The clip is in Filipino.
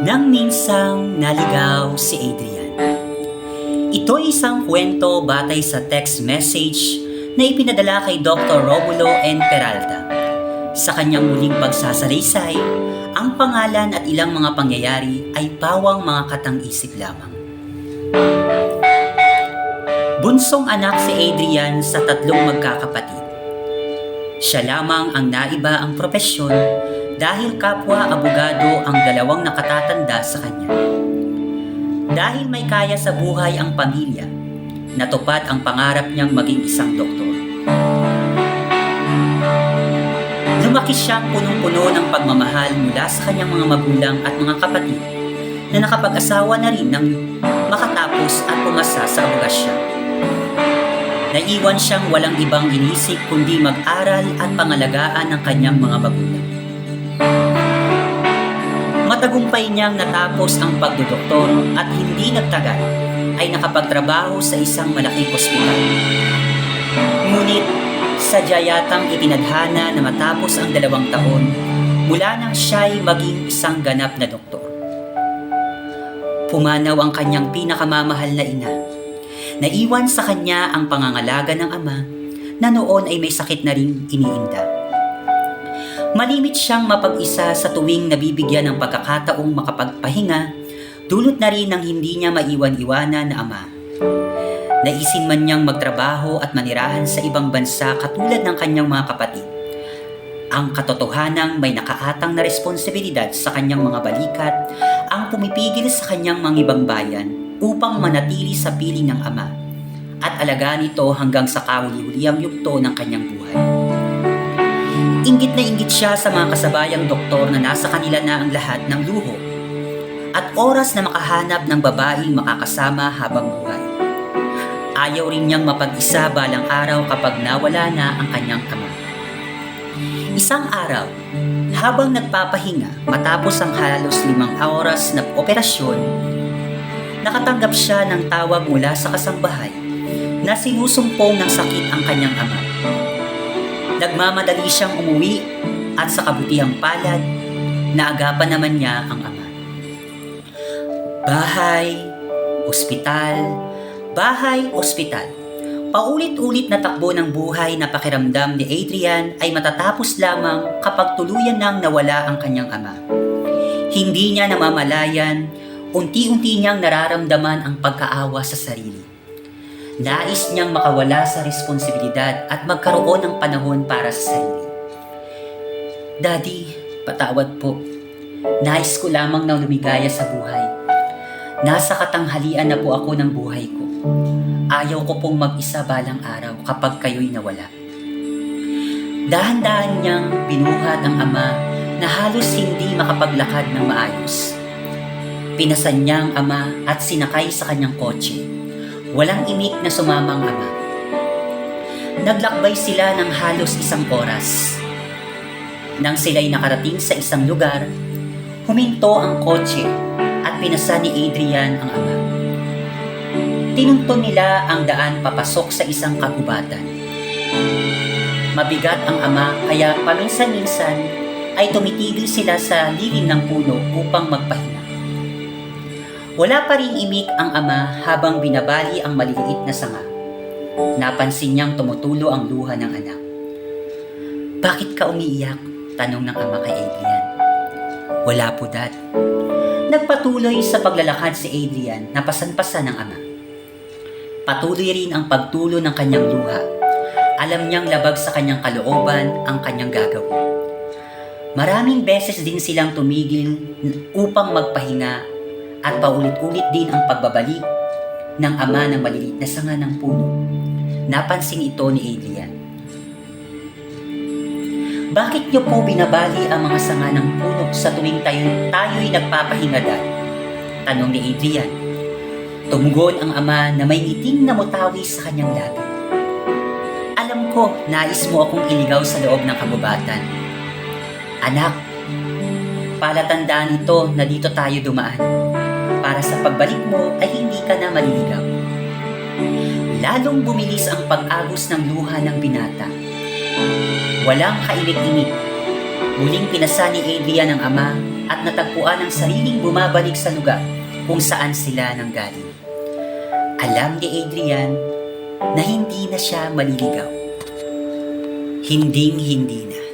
Nang minsang naligaw si Adrian. Ito ay isang kwento batay sa text message na ipinadala kay Dr. Romulo N. Peralta. Sa kanyang muling pagsasalaysay, ang pangalan at ilang mga pangyayari ay pawang mga katang-isip lamang. Bunsong anak si Adrian sa tatlong magkakapatid. Siya lamang ang naiba ang propesyon dahil kapwa abogado ang dalawang nakatatanda sa kanya. Dahil may kaya sa buhay ang pamilya, natupad ang pangarap niyang maging isang doktor. Lumaki siyang punong-puno ng pagmamahal mula sa kanyang mga magulang at mga kapatid na nakapag-asawa na rin ng makatapos at pumasa sa abogasya. Naiwan siyang walang ibang inisip kundi mag-aral at pangalagaan ng kanyang mga magulang. Matagumpay niyang natapos ang pagdodoktor at hindi nagtagal ay nakapagtrabaho sa isang malaking ospital. Ngunit sadya yatang itinadhana na matapos ang 2 taon mula nang siya'y maging isang ganap na doktor. Pumanaw ang kanyang pinakamamahal na ina. Naiwan sa kanya ang pangangalaga ng ama na noon ay may sakit na ring iniinda. Malimit siyang mapag-isa sa tuwing nabibigyan ng pagkakataong makapagpahinga, dulot na rin ng hindi niya maiwan-iwanan na ama. Naisin man niyang magtrabaho at manirahan sa ibang bansa katulad ng kanyang mga kapatid. Ang katotohanang may nakaatang na responsibilidad sa kanyang mga balikat ang pumipigil sa kanyang mga ibang bayan upang manatili sa piling ng ama at alagaan ito hanggang sa kahuli-huliyang yugto ng kanyang buhay. Inggit na inggit siya sa mga kasabayang doktor na nasa kanila na ang lahat ng luho at oras na makahanap ng babaeng makakasama habang buhay. Ayaw rin niyang mapag-isa balang araw kapag nawala na ang kanyang ama. Isang araw, habang nagpapahinga matapos ang halos 5 oras na operasyon, nakatanggap siya ng tawag mula sa kasambahay na sinusumpong ng sakit ang kanyang ama. Nagmamadali siyang umuwi at sa kabutihang palad, naagapan naman niya ang ama. Bahay, ospital. Paulit-ulit na takbo ng buhay na pakiramdam ni Adrian ay matatapos lamang kapag tuluyan nang nawala ang kanyang ama. Hindi niya namamalayan, unti-unti niyang nararamdaman ang pagkaawa sa sarili. Nais niyang makawala sa responsibilidad at magkaroon ng panahon para sa sarili. Daddy, patawad po. Nais ko lamang na lumigaya sa buhay. Nasa katanghalian na po ako ng buhay ko. Ayaw ko pong mag-isa balang araw kapag kayo'y nawala. Dahan-dahan niyang binuhat ang ama na halos hindi makapaglakad ng maayos. Pinasan niya ang ama at sinakay sa kanyang kotse. Walang imik na sumamang ama. Naglakbay sila ng halos 1 oras. Nang sila'y nakarating sa isang lugar, huminto ang kotse at pinasa ni Adrian ang ama. Tinungtong nila ang daan papasok sa isang kagubatan. Mabigat ang ama kaya paminsan-minsan ay tumitigil sila sa lilim ng puno upang magpahinga. Wala pa ring imik ang ama habang binabali ang maliliit na sanga. Napansin niyang tumutulo ang luha ng anak. "Bakit ka umiiyak?" tanong ng ama kay Adrian. "Wala po, Dad." Nagpatuloy sa paglalakad si Adrian na pasan-pasan ng ama. Patuloy rin ang pagtulo ng kanyang luha. Alam niyang labag sa kanyang kalooban ang kanyang gagawin. Maraming beses din silang tumigil upang magpahinga at paulit-ulit din ang pagbabalik ng ama ng maliliit na sanga ng puno. Napansin ito ni Adrian. "Bakit niyo po binabali ang mga sanga ng puno sa tuwing tayo'y nagpapahinga, Dad?" tanong ni Adrian. Tumugon ang ama na may ngiting na mutawi sa kanyang labi. "Alam ko, nais mo akong iligaw sa loob ng kagubatan. Anak, palatandaan ito na dito tayo dumaan. Para sa pagbalik mo ay hindi ka na maliligaw." Lalong bumilis ang pag-agos ng luha ng binata. Walang kaimik-imik. Muling pinasa ni Adrian ang ama at natagpuan ang sariling bumabalik sa lugar kung saan sila nanggaling. Alam ni Adrian na hindi na siya maliligaw. Hinding-hindi na.